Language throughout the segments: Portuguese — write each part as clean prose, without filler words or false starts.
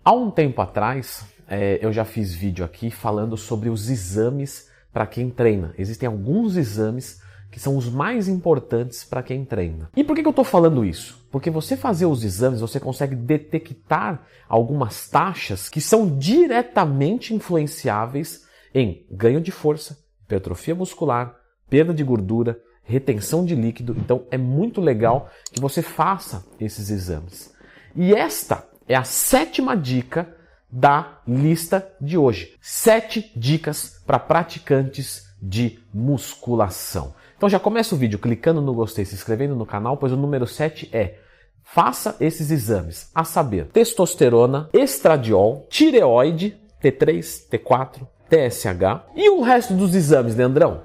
Há um tempo atrás, eu já fiz vídeo aqui falando sobre os exames para quem treina. Existem alguns exames que são os mais importantes para quem treina. E por que eu estou falando isso? Porque você fazer os exames, você consegue detectar algumas taxas que são diretamente influenciáveis em ganho de força, hipertrofia muscular, perda de gordura, retenção de líquido. Então é muito legal que você faça esses exames. E esta é a 7ª dica da lista de hoje. 7 dicas para praticantes de musculação. Então já começa o vídeo clicando no gostei, se inscrevendo no canal, pois o número 7 é: faça esses exames, a saber, testosterona, estradiol, tireoide, T3, T4, TSH e o resto dos exames, Leandrão.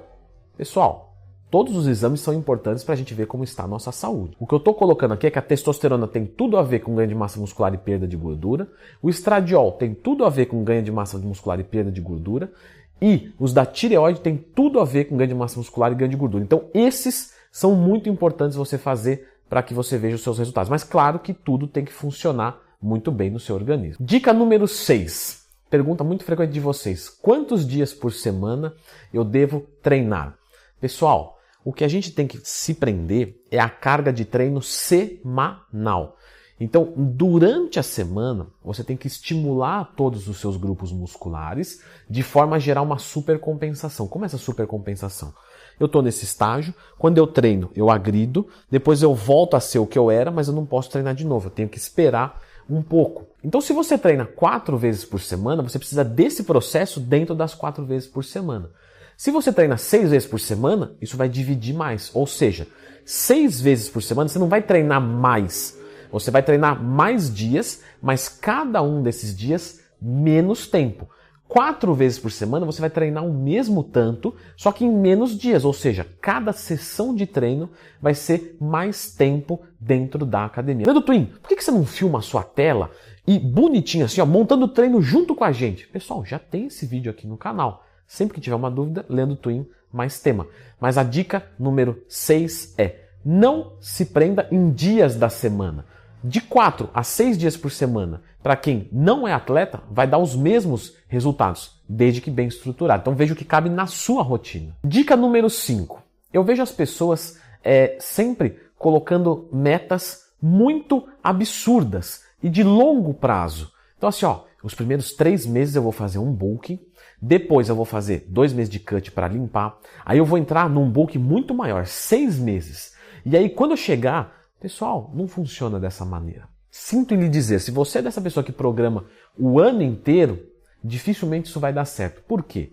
Pessoal, todos os exames são importantes para a gente ver como está a nossa saúde. O que eu estou colocando aqui é que a testosterona tem tudo a ver com ganho de massa muscular e perda de gordura, o estradiol tem tudo a ver com ganho de massa muscular e perda de gordura, e os da tireoide têm tudo a ver com ganho de massa muscular e ganho de gordura. Então esses são muito importantes você fazer para que você veja os seus resultados. Mas claro que tudo tem que funcionar muito bem no seu organismo. Dica número 6. Pergunta muito frequente de vocês: quantos dias por semana eu devo treinar? Pessoal, o que a gente tem que se prender é a carga de treino semanal. Então, durante a semana, você tem que estimular todos os seus grupos musculares de forma a gerar uma supercompensação. Como é essa supercompensação? Eu estou nesse estágio, quando eu treino, eu agrido, depois eu volto a ser o que eu era, mas eu não posso treinar de novo, eu tenho que esperar um pouco. Então, se você treina 4 vezes por semana, você precisa desse processo dentro das 4 vezes por semana. Se você treina 6 vezes por semana, isso vai dividir mais. Ou seja, 6 vezes por semana você não vai treinar mais. Você vai treinar mais dias, mas cada um desses dias menos tempo. 4 vezes por semana você vai treinar o mesmo tanto, só que em menos dias. Ou seja, cada sessão de treino vai ser mais tempo dentro da academia. Leandro Twin, por que você não filma a sua tela e bonitinho assim, ó, montando o treino junto com a gente? Pessoal, já tem esse vídeo aqui no canal. Sempre que tiver uma dúvida, Leandro Twin mais tema. Mas a dica número 6 é: não se prenda em dias da semana. De 4 a 6 dias por semana, para quem não é atleta, vai dar os mesmos resultados, desde que bem estruturado. Então veja o que cabe na sua rotina. Dica número 5. Eu vejo as pessoas sempre colocando metas muito absurdas e de longo prazo. Então assim, ó, os primeiros 3 meses eu vou fazer um bulking, depois eu vou fazer 2 meses de cut para limpar, aí eu vou entrar num bulking muito maior, 6 meses. E aí quando eu chegar... Pessoal, não funciona dessa maneira. Sinto em lhe dizer, se você é dessa pessoa que programa o ano inteiro, dificilmente isso vai dar certo. Por quê?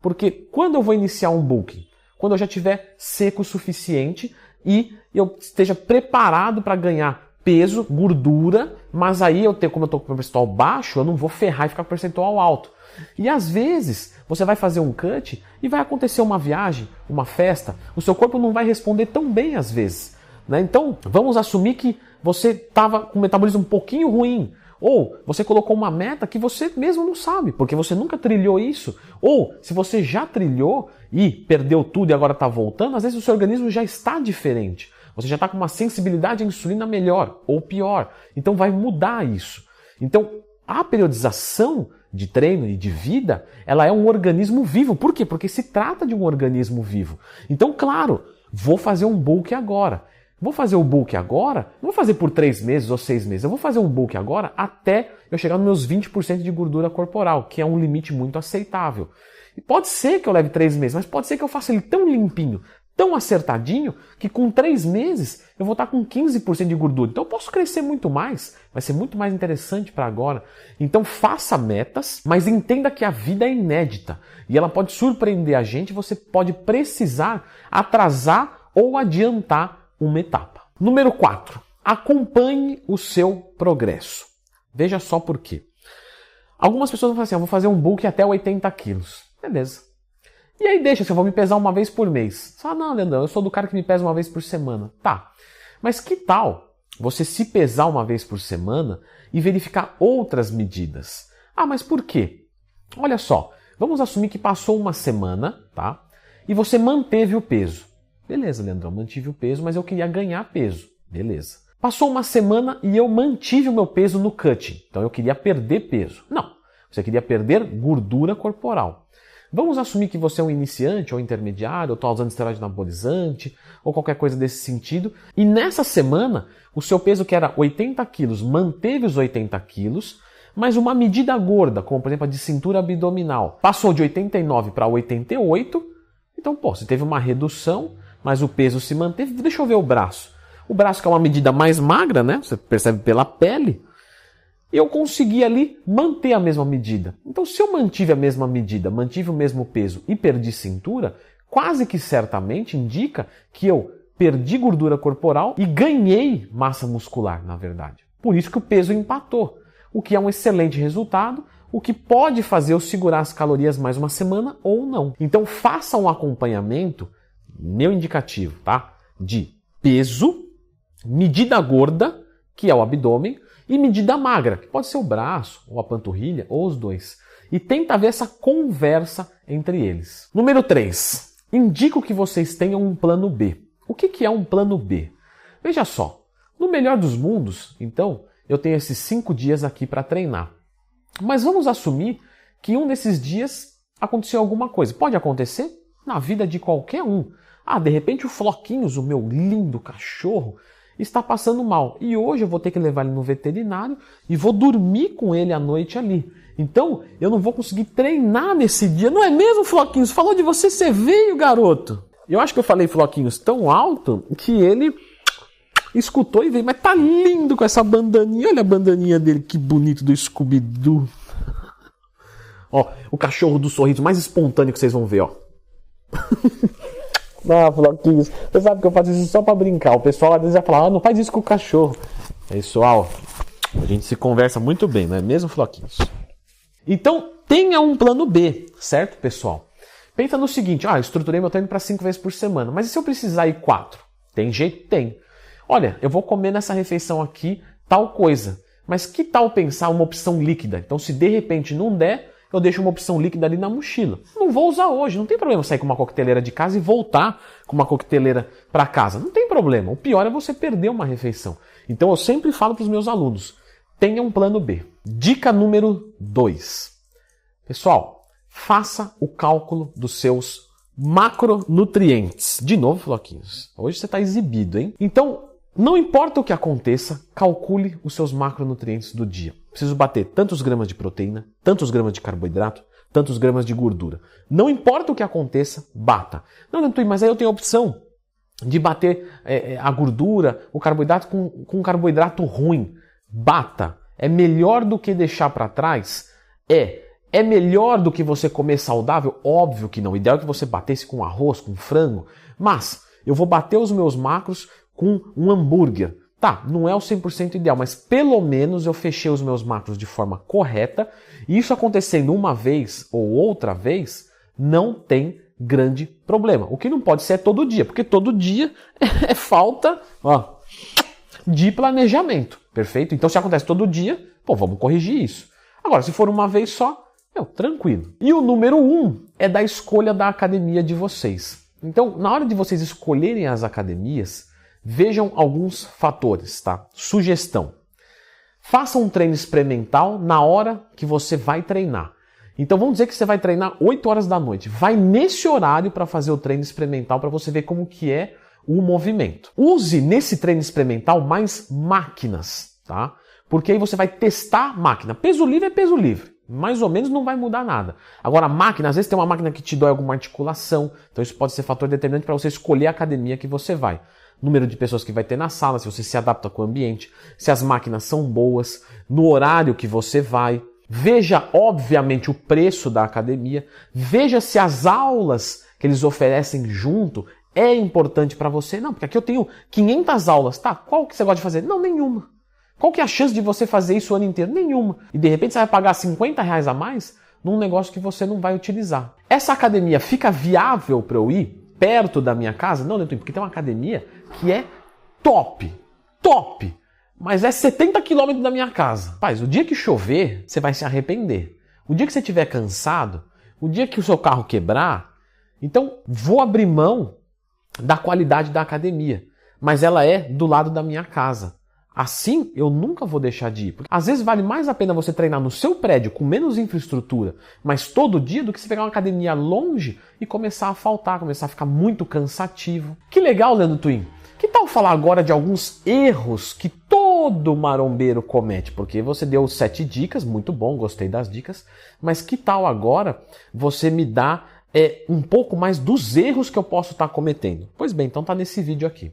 Porque quando eu vou iniciar um bulking, quando eu já estiver seco o suficiente e eu esteja preparado para ganhar peso, gordura, mas aí como eu estou com o percentual baixo, eu não vou ferrar e ficar com o percentual alto. E às vezes você vai fazer um cut e vai acontecer uma viagem, uma festa, o seu corpo não vai responder tão bem às vezes. Então, vamos assumir que você estava com o metabolismo um pouquinho ruim, ou você colocou uma meta que você mesmo não sabe, porque você nunca trilhou isso, ou se você já trilhou e perdeu tudo e agora está voltando, às vezes o seu organismo já está diferente, você já está com uma sensibilidade à insulina melhor ou pior, então vai mudar isso. Então, a periodização de treino e de vida, ela é um organismo vivo. Por quê? Porque se trata de um organismo vivo. Então, claro, vou fazer um bulk agora. Vou fazer o bulk agora, não vou fazer por 3 meses ou 6 meses, eu vou fazer um bulk agora até eu chegar nos meus 20% de gordura corporal, que é um limite muito aceitável. E pode ser que eu leve 3 meses, mas pode ser que eu faça ele tão limpinho, tão acertadinho, que com 3 meses eu vou estar com 15% de gordura. Então eu posso crescer muito mais, vai ser muito mais interessante para agora. Então faça metas, mas entenda que a vida é inédita e ela pode surpreender a gente, você pode precisar atrasar ou adiantar uma etapa. Número 4. Acompanhe o seu progresso. Veja só por quê. Algumas pessoas vão falar assim, eu vou fazer um bulk até 80 quilos. Beleza. E aí deixa, eu vou me pesar uma vez por mês. Você fala, não, Leandrão, eu sou do cara que me pesa uma vez por semana. Tá. Mas que tal você se pesar uma vez por semana e verificar outras medidas? Ah, mas por quê? Olha só, vamos assumir que passou uma semana, tá? E você manteve o peso. Beleza, Leandrão, mantive o peso, mas eu queria ganhar peso. Beleza. Passou uma semana e eu mantive o meu peso no cutting. Então eu queria perder peso. Não, você queria perder gordura corporal. Vamos assumir que você é um iniciante ou intermediário, ou está usando esteroide anabolizante, ou qualquer coisa desse sentido. E nessa semana, o seu peso que era 80 quilos, manteve os 80 quilos, mas uma medida gorda, como por exemplo a de cintura abdominal, passou de 89 para 88. Então, você teve uma redução, mas o peso se manteve. Deixa eu ver o braço. O braço que é uma medida mais magra, né? Você percebe pela pele. Eu consegui ali manter a mesma medida. Então, se eu mantive a mesma medida, mantive o mesmo peso e perdi cintura, quase que certamente indica que eu perdi gordura corporal e ganhei massa muscular, na verdade. Por isso que o peso empatou, o que é um excelente resultado, o que pode fazer eu segurar as calorias mais uma semana ou não. Então, faça um acompanhamento, meu indicativo, tá? De peso, medida gorda, que é o abdômen, e medida magra, que pode ser o braço, ou a panturrilha, ou os dois. E tenta ver essa conversa entre eles. Número 3. Indico que vocês tenham um plano B. O que é um plano B? Veja só, no melhor dos mundos, então, eu tenho esses 5 dias aqui para treinar. Mas vamos assumir que um desses dias aconteceu alguma coisa. Pode acontecer na vida de qualquer um. De repente o Floquinhos, o meu lindo cachorro, está passando mal. E hoje eu vou ter que levar ele no veterinário e vou dormir com ele à noite ali. Então, eu não vou conseguir treinar nesse dia. Não é mesmo, Floquinhos? Falou de você veio, garoto. Eu acho que eu falei Floquinhos tão alto que ele escutou e veio. Mas tá lindo com essa bandaninha. Olha a bandaninha dele, que bonito, do Scooby-Doo. Ó, o cachorro do sorriso mais espontâneo que vocês vão ver, ó. Floquinhos, você sabe que eu faço isso só pra brincar. O pessoal às vezes vai falar, não faz isso com o cachorro. Pessoal, a gente se conversa muito bem, não é mesmo, Floquinhos? Então, tenha um plano B, certo, pessoal? Pensa no seguinte, estruturei meu treino para 5 vezes por semana, mas e se eu precisar ir 4? Tem jeito? Tem. Olha, eu vou comer nessa refeição aqui tal coisa, mas que tal pensar uma opção líquida? Então, se de repente não der, eu deixo uma opção líquida ali na mochila. Não vou usar hoje, não tem problema sair com uma coqueteleira de casa e voltar com uma coqueteleira para casa. Não tem problema. O pior é você perder uma refeição. Então eu sempre falo para os meus alunos, tenha um plano B. Dica número 2. Pessoal, faça o cálculo dos seus macronutrientes. De novo, Floquinhos, hoje você está exibido, hein? Então, não importa o que aconteça, calcule os seus macronutrientes do dia. Preciso bater tantos gramas de proteína, tantos gramas de carboidrato, tantos gramas de gordura. Não importa o que aconteça, bata. Não, Antônio, mas aí eu tenho a opção de bater a gordura, o carboidrato com carboidrato ruim. Bata. É melhor do que deixar para trás? É melhor do que você comer saudável? Óbvio que não. O ideal é que você batesse com arroz, com frango. Mas eu vou bater os meus macros com um hambúrguer. Tá, não é o 100% ideal, mas pelo menos eu fechei os meus macros de forma correta. E isso acontecendo uma vez ou outra vez, não tem grande problema. O que não pode ser é todo dia, porque todo dia é falta de planejamento, perfeito? Então se acontece todo dia, vamos corrigir isso. Agora, se for uma vez só, tranquilo. E o número 1 é da escolha da academia de vocês. Então, na hora de vocês escolherem as academias, vejam alguns fatores, tá? Sugestão. Faça um treino experimental na hora que você vai treinar. Então vamos dizer que você vai treinar 8 horas da noite. Vai nesse horário para fazer o treino experimental para você ver como que é o movimento. Use nesse treino experimental mais máquinas, tá? Porque aí você vai testar a máquina. Peso livre é peso livre. Mais ou menos não vai mudar nada. Agora, a máquina, às vezes tem uma máquina que te dói alguma articulação. Então isso pode ser fator determinante para você escolher a academia que você vai. Número de pessoas que vai ter na sala, se você se adapta com o ambiente, se as máquinas são boas, no horário que você vai. Veja, obviamente, o preço da academia. Veja se as aulas que eles oferecem junto é importante para você. Não, porque aqui eu tenho 500 aulas. Tá, qual que você gosta de fazer? Não, nenhuma. Qual que é a chance de você fazer isso o ano inteiro? Nenhuma. E de repente você vai pagar R$50 a mais num negócio que você não vai utilizar. Essa academia fica viável para eu ir perto da minha casa? Não, porque tem uma academia que é top. Mas é 70 km da minha casa. Rapaz, o dia que chover, você vai se arrepender. O dia que você estiver cansado, o dia que o seu carro quebrar, então vou abrir mão da qualidade da academia. Mas ela é do lado da minha casa. Assim, eu nunca vou deixar de ir. Porque às vezes vale mais a pena você treinar no seu prédio com menos infraestrutura, mas todo dia, do que você pegar uma academia longe e começar a faltar, começar a ficar muito cansativo. Que legal, Leandro Twin! Que tal falar agora de alguns erros que todo marombeiro comete? Porque você deu 7 dicas, muito bom, gostei das dicas, mas que tal agora você me dar um pouco mais dos erros que eu posso estar cometendo? Pois bem, então tá nesse vídeo aqui.